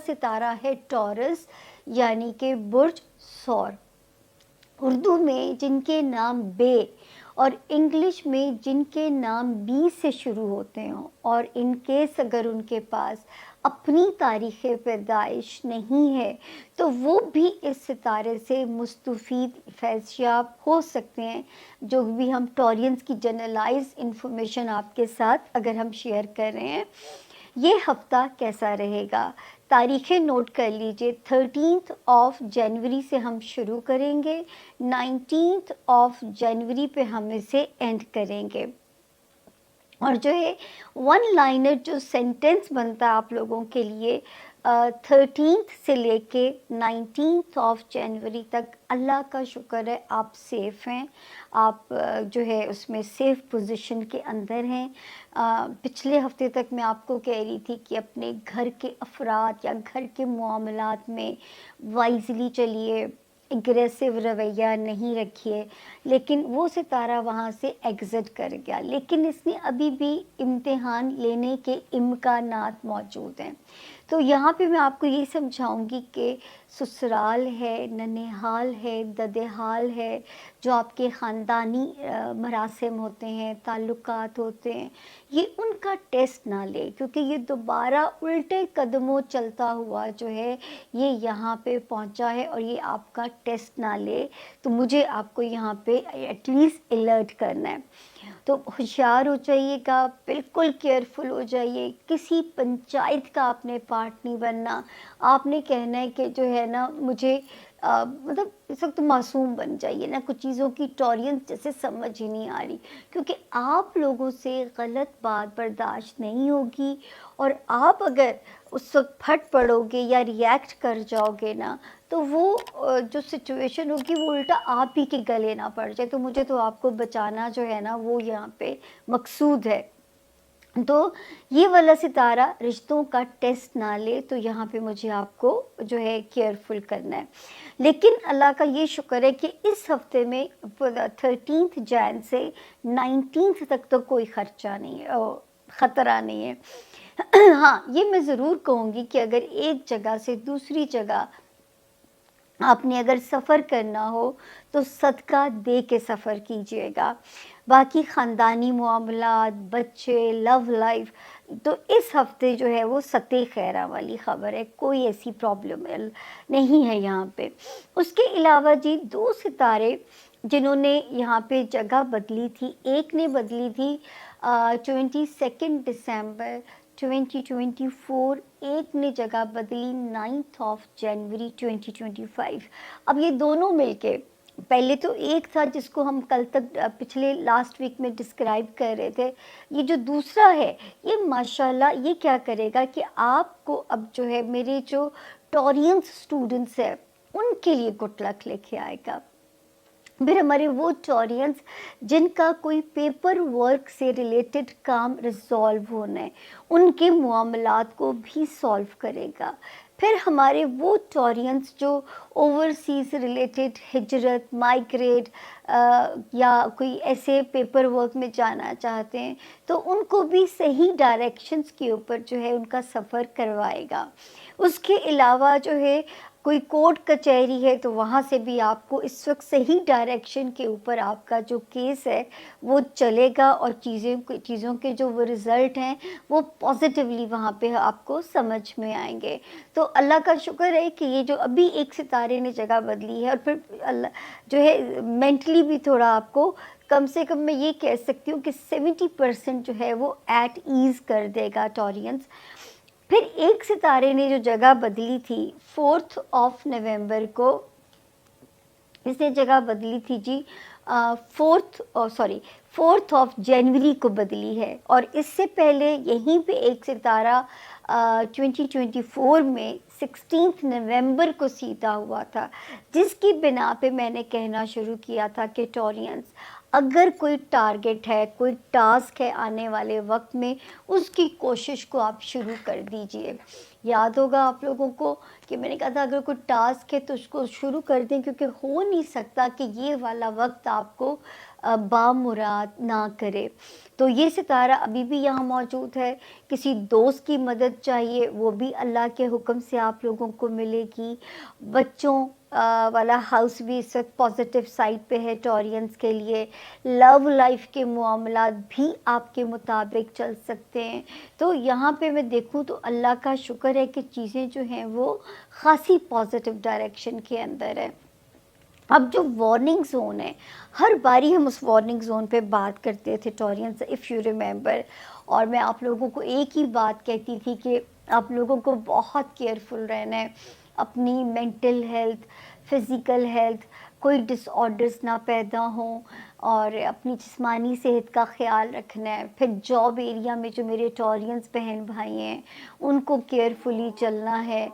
सितारा है टॉरस यानी कि बुर्ज सौर। उर्दू में जिनके नाम बे और इंग्लिश में जिनके नाम बी से शुरू होते हों और इन केस अगर उनके पास अपनी तारीख़ पैदाइश नहीं है तो वो भी इस सितारे से मुस्तफ़ीद फैज़याब हो सकते हैं। जो भी हम टॉरियंस की जनरलाइज इंफॉर्मेशन आपके साथ अगर हम शेयर कर रहे हैं, ये हफ़्ता कैसा रहेगा, तारीख़ें नोट कर लीजिए। 13 जनवरी से हम शुरू करेंगे, 19 जनवरी पे हम इसे एंड करेंगे। और जो है वन लाइनर जो सेंटेंस बनता है आप लोगों के लिए 13 से लेके 19 जनवरी तक, अल्लाह का शुक्र है आप सेफ़ हैं, आप जो है उसमें सेफ़ पोजीशन के अंदर हैं। पिछले हफ्ते तक मैं आपको कह रही थी कि अपने घर के अफराद या घर के मामलात में वाइजली चलिए, एग्रेसिव रवैया नहीं रखिए, लेकिन वो सितारा वहाँ से एग्ज़िट कर गया, लेकिन इसमें अभी भी इम्तिहान लेने के इम्कानात मौजूद हैं। तो यहाँ पे मैं आपको ये समझाऊंगी कि ससुराल है, ननिहाल है, ददेहाल है, जो आपके ख़ानदानी मरासिम होते हैं, ताल्लुकात होते हैं, ये उनका टेस्ट ना ले, क्योंकि ये दोबारा उल्टे कदमों चलता हुआ जो है ये यहाँ पे पहुँचा है और ये आपका टेस्ट ना ले। तो मुझे आपको यहाँ पे एटलीस्ट अलर्ट करना है। तो होशियार हो जाइएगा, बिल्कुल केयरफुल हो जाइए। किसी पंचायत का आपने पार्ट नहीं बनना। आपने कहना है कि जो है ना मुझे मतलब इस वक्त तो मासूम बन जाइए ना, कुछ चीज़ों की टॉरियंस जैसे समझ ही नहीं आ रही, क्योंकि आप लोगों से गलत बात बर्दाश्त नहीं होगी। और आप अगर उस वक्त फट पड़ोगे या रिएक्ट कर जाओगे ना, तो वो जो सिचुएशन होगी वो उल्टा आप ही के गले ना पड़ जाए। तो मुझे तो आपको बचाना जो है ना वो यहाँ पे मकसूद है। तो ये वाला सितारा रिश्तों का टेस्ट ना ले, तो यहाँ पे मुझे आपको जो है केयरफुल करना है। लेकिन अल्लाह का ये शुक्र है कि इस हफ्ते में 13 जैन से 19 तक तो कोई खर्चा नहीं है, ख़तरा नहीं है। हाँ, ये मैं ज़रूर कहूँगी कि अगर एक जगह से दूसरी जगह आपने अगर सफ़र करना हो तो सदका दे के सफ़र कीजिएगा। बाकी ख़ानदानी मामलात, बच्चे, लव लाइफ, तो इस हफ़्ते जो है वो सते खैरा वाली ख़बर है, कोई ऐसी प्रॉब्लम नहीं है यहाँ पे। उसके अलावा जी 2 सितारे जिन्होंने यहाँ पे जगह बदली थी, एक ने बदली थी 22 दिसंबर 2024, एक ने जगह बदली 9 जनवरी 2025। अब ये दोनों मिलके, पहले तो एक था जिसको हम कल तक पिछले लास्ट वीक में डिस्क्राइब कर रहे थे, ये जो दूसरा है ये माशाल्लाह ये क्या करेगा कि आपको अब जो है मेरे जो टॉरियंस स्टूडेंट्स हैं उनके लिए गुड लक लेके आएगा। फिर हमारे वो टॉरियंस जिनका कोई पेपर वर्क से रिलेटेड काम रिजॉल्व होना है, उनके मामलात को भी सॉल्व करेगा। फिर हमारे वो टॉरियंस जो ओवरसीज़ रिलेटेड हिजरत, माइग्रेट या कोई ऐसे पेपर वर्क में जाना चाहते हैं, तो उनको भी सही डायरेक्शंस के ऊपर जो है उनका सफ़र करवाएगा। उसके अलावा जो है कोई कोर्ट कचहरी है तो वहाँ से भी आपको इस वक्त सही डायरेक्शन के ऊपर आपका जो केस है वो चलेगा और चीज़ों के जो वो रिज़ल्ट हैं वो पॉजिटिवली वहाँ पे आपको समझ में आएंगे। तो अल्लाह का शुक्र है कि ये जो अभी एक सितारे ने जगह बदली है, और फिर अल्लाह जो है मेंटली भी थोड़ा आपको कम से कम मैं ये कह सकती हूँ कि 70% जो है वो एट ईज़ कर देगा टॉरियंस। फिर एक सितारे ने जो जगह बदली थी 4 नवंबर को, इसने जगह बदली थी जी 4 जनवरी को बदली है। और इससे पहले यहीं पे एक सितारा 2024 में 16 नवंबर को सीधा हुआ था, जिसकी बिना पे मैंने कहना शुरू किया था कि टॉरियंस اگر کوئی ٹارگٹ ہے، کوئی ٹاسک ہے آنے والے وقت میں، اس کی کوشش کو آپ شروع کر دیجئے. یاد ہوگا آپ لوگوں کو کہ میں نے کہا تھا اگر کوئی ٹاسک ہے تو اس کو شروع کر دیں، کیونکہ ہو نہیں سکتا کہ یہ والا وقت آپ کو بامراد نہ کرے. تو یہ ستارہ ابھی بھی یہاں موجود ہے. کسی دوست کی مدد چاہیے، وہ بھی اللہ کے حکم سے آپ لوگوں کو ملے گی. بچوں والا ہاؤس بھی اس وقت پازیٹیو سائڈ پہ ہے ٹورینس کے لیے. لو لائف کے معاملات بھی آپ کے مطابق چل سکتے ہیں. تو یہاں پہ میں دیکھوں تو اللہ کا شکر ہے کہ چیزیں جو ہیں وہ خاصی پازیٹیو ڈائریکشن کے اندر ہے. اب جو وارننگ زون ہے، ہر باری ہم اس وارننگ زون پہ بات کرتے تھے ٹورینس، اف یو ریممبر، اور میں آپ لوگوں کو ایک ہی بات کہتی تھی کہ آپ لوگوں کو بہت کیئرفل رہنا ہے. اپنی مینٹل ہیلتھ، فزیکل ہیلتھ، کوئی ڈس آرڈرز نہ پیدا ہوں، اور اپنی جسمانی صحت کا خیال رکھنا ہے. پھر جاب ایریا میں جو میرے ٹورینس بہن بھائی ہیں ان کو کیئرفلی چلنا ہے.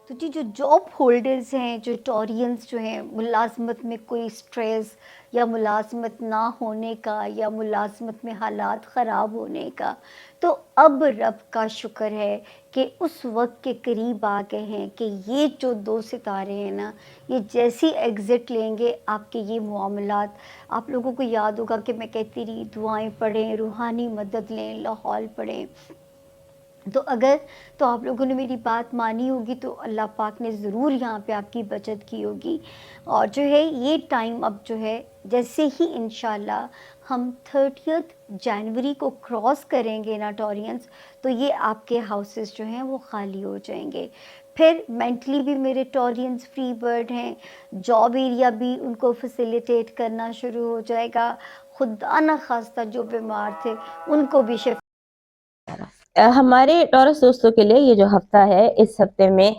تو جو جاب ہولڈرز ہیں، جو ٹورینس جو ہیں، ملازمت میں کوئی سٹریس یا ملازمت نہ ہونے کا یا ملازمت میں حالات خراب ہونے کا، تو اب رب کا شکر ہے کہ اس وقت کے قریب آ گئے ہیں کہ یہ جو 2 ستارے ہیں نا، یہ جیسی ایگزٹ لیں گے آپ کے یہ معاملات. آپ لوگوں کو یاد ہوگا کہ میں کہتی رہی دعائیں پڑھیں، روحانی مدد لیں، لاحول پڑھیں. تو آپ لوگوں نے میری بات مانی ہوگی تو اللہ پاک نے ضرور یہاں پہ آپ کی بچت کی ہوگی. اور جو ہے یہ ٹائم اب جو ہے جیسے ہی انشاءاللہ ہم 30 جنوری کو کراس کریں گے نا ٹورینس، تو یہ آپ کے ہاؤسز جو ہیں وہ خالی ہو جائیں گے. پھر مینٹلی بھی میرے ٹورینس فری برڈ ہیں. جاب ایریا بھی ان کو فیسیلیٹیٹ کرنا شروع ہو جائے گا. خدا نہ خواستہ جو بیمار تھے ان کو بھی شفا. ہمارے ٹورس دوستوں کے لیے یہ جو ہفتہ ہے، اس ہفتے میں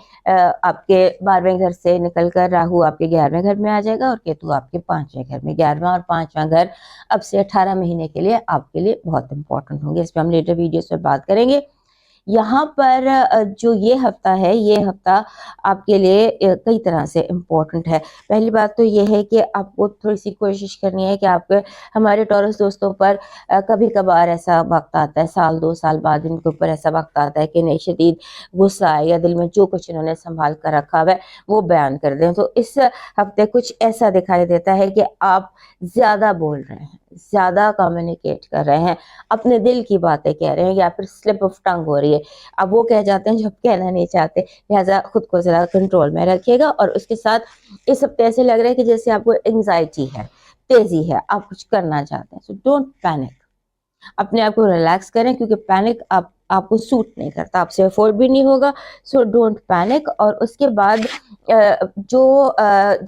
آپ کے 12ویں گھر سے نکل کر راہو آپ کے 11ویں گھر میں آ جائے گا، اور کیتو آپ کے 5ویں گھر میں. 11واں اور 5واں گھر اب سے 18 مہینے کے لیے آپ کے لیے بہت امپورٹنٹ ہوں گے. اس پہ ہم لیٹر ویڈیوز پہ بات کریں گے. یہاں پر جو یہ ہفتہ ہے، یہ ہفتہ آپ کے لیے کئی طرح سے امپورٹنٹ ہے. پہلی بات تو یہ ہے کہ آپ کو تھوڑی سی کوشش کرنی ہے کہ آپ ہمارے ٹورس دوستوں پر کبھی کبھار ایسا وقت آتا ہے، 1-2 سال بعد ان کے اوپر ایسا وقت آتا ہے کہ انہیں شدید غصہ آئے یا دل میں جو کچھ انہوں نے سنبھال کر رکھا ہوا ہے وہ بیان کر دیں. تو اس ہفتے کچھ ایسا دکھائی دیتا ہے کہ آپ زیادہ بول رہے ہیں، زیادہ کمیونیکیٹ کر رہے ہیں، اپنے دل کی باتیں کہہ رہے ہیں، یا پھر سلپ آف ٹنگ ہو رہی ہے. اب وہ کہہ جاتے ہیں جو آپ کہنا نہیں چاہتے، لہٰذا خود کو ذرا کنٹرول میں رکھیے گا. اور اس کے ساتھ اس ہفتے ایسے لگ رہا ہے کہ جیسے آپ کو انگزائٹی ہے، تیزی ہے، آپ کچھ کرنا چاہتے ہیں. سو ڈونٹ پینک، اپنے آپ کو ریلیکس کریں، کیونکہ پینک آپ کو سوٹ نہیں کرتا، آپ سے افورڈ بھی نہیں ہوگا. So don't panic. اور اس کے بعد جو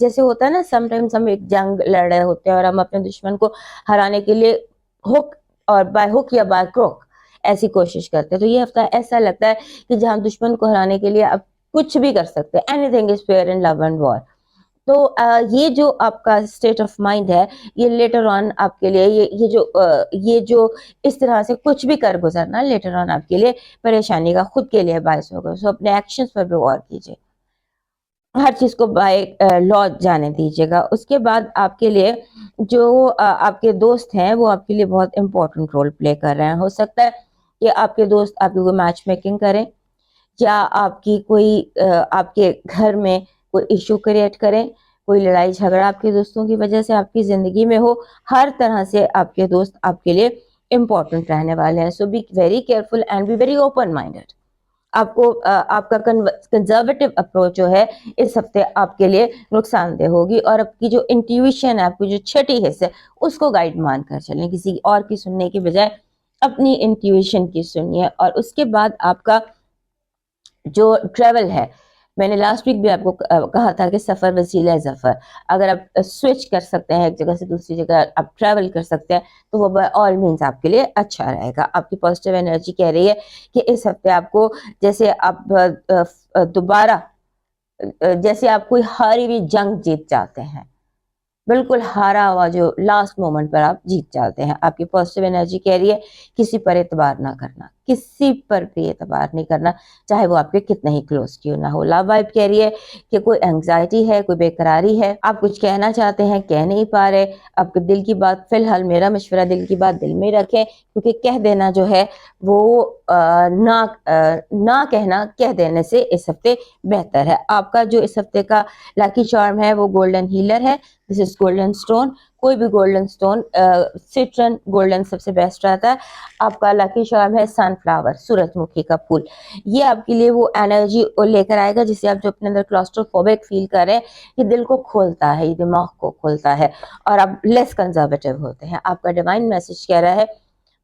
جیسے ہوتا ہے نا، سم ٹائمز ہم ایک جنگ لڑ رہے ہوتے ہیں اور ہم اپنے دشمن کو ہرانے کے لیے ہک اور بائی ہک یا بائی کروک ایسی کوشش کرتے ہیں. تو یہ ہفتہ ایسا لگتا ہے کہ جہاں دشمن کو ہرانے کے لیے آپ کچھ بھی کر سکتے ہیں. Anything is fair in love and war. تو یہ جو آپ کا اسٹیٹ آف مائنڈ ہے، یہ لیٹر آن آپ کے لیے یہ جو اس طرح سے کچھ بھی کر گزرنا لیٹر آن آپ کے لیے پریشانی کا خود کے لیے باعث ہوگا. سو اپنے ایکشنز پر بھی غور کیجیے، ہر چیز کو بائی لا جانے دیجیے گا. اس کے بعد آپ کے لیے جو آپ کے دوست ہیں وہ آپ کے لیے بہت امپورٹنٹ رول پلے کر رہے ہیں. ہو سکتا ہے کہ آپ کے دوست آپ کی کوئی میچ میکنگ کریں، یا آپ کی کوئی آپ کے گھر میں کوئی ایشو کریٹ کریں، کوئی لڑائی جھگڑا آپ کے دوستوں کی وجہ سے آپ کی زندگی میں ہو. ہر طرح سے آپ کے دوست آپ کے لیے امپورٹنٹ رہنے والے ہیں. So be very careful and be very open minded. آپ کو آپ کا کنزرویٹو اپروچ جو ہے اس ہفتے آپ کے لیے نقصان دہ ہوگی، اور آپ کی جو انٹیویشن ہے، آپ کی جو چھٹی حص ہے، اس کو گائیڈ مان کر چلیں. کسی اور کی سننے کی بجائے اپنی انٹیویشن کی سنیے. اور اس کے بعد آپ کا جو ٹریول ہے، میں نے لاسٹ ویک بھی آپ کو کہا تھا کہ سفر وسیلہ ظفر. اگر آپ سوئچ کر سکتے ہیں ایک جگہ سے دوسری جگہ، آپ ٹریول کر سکتے ہیں، تو وہ بائی آل مینس آپ کے لیے اچھا رہے گا. آپ کی پازیٹیو انرجی کہہ رہی ہے کہ اس ہفتے آپ کو جیسے آپ دوبارہ جیسے آپ کوئی ہاری ہوئی جنگ جیت جاتے ہیں، بالکل ہارا ہوا جو لاسٹ مومنٹ پر آپ جیت جاتے ہیں. آپ کی پازیٹیو انرجی کہہ رہی ہے کسی پر اعتبار نہ کرنا، किसी पर भी एतबार नहीं करना, चाहे वो आपके कितने ही क्लोज क्यों ना हो। लव वाइब कह रही है कि कोई एंग्जाइटी है, कोई बेकरारी है, आप कुछ कहना चाहते हैं कह नहीं पा रहे, आपके दिल की बात, फिलहाल मेरा मशवरा दिल की बात दिल में रखें, क्योंकि कह देना जो है वो ना कहना कह देने से इस हफ्ते बेहतर है। आपका जो इस हफ्ते का लकी चार्म है वो गोल्डन हीलर है, दिस इज गोल्डन स्टोन। कोई भी गोल्डन स्टोन, सिट्रन गोल्डन सबसे बेस्ट रहता है। आपका लकी चार्म है सनफ्लावर, सूरजमुखी का फूल। ये आपके लिए वो एनर्जी लेकर आएगा जिससे आप जो अपने अंदर क्लॉस्ट्रोफोबिक फील कर रहे हैं, ये दिल को खोलता है, ये दिमाग को खोलता है और आप लेस कंजर्वेटिव होते हैं। आपका डिवाइन मैसेज कह रहा है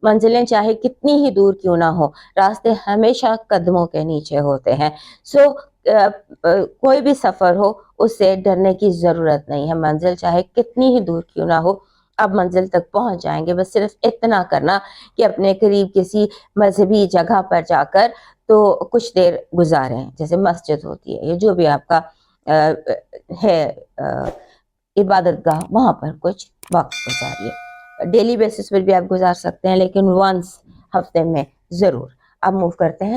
मंजिलें चाहे कितनी ही दूर क्यों ना हो, रास्ते हमेशा कदमों के नीचे होते हैं। सो कोई भी सफर हो उससे डरने की जरूरत नहीं है, मंजिल चाहे कितनी ही दूर क्यों ना हो आप मंजिल तक पहुंच जाएंगे। बस सिर्फ इतना करना कि अपने करीब किसी मजहबी जगह पर जाकर तो कुछ देर गुजारें, जैसे मस्जिद होती है या जो भी आपका है इबादत गाह, वहां पर कुछ वक्त गुजारिए। डेली बेसिस पर भी आप गुजार सकते हैं, लेकिन वंस हफ्ते में जरूर। अब मूव करते हैं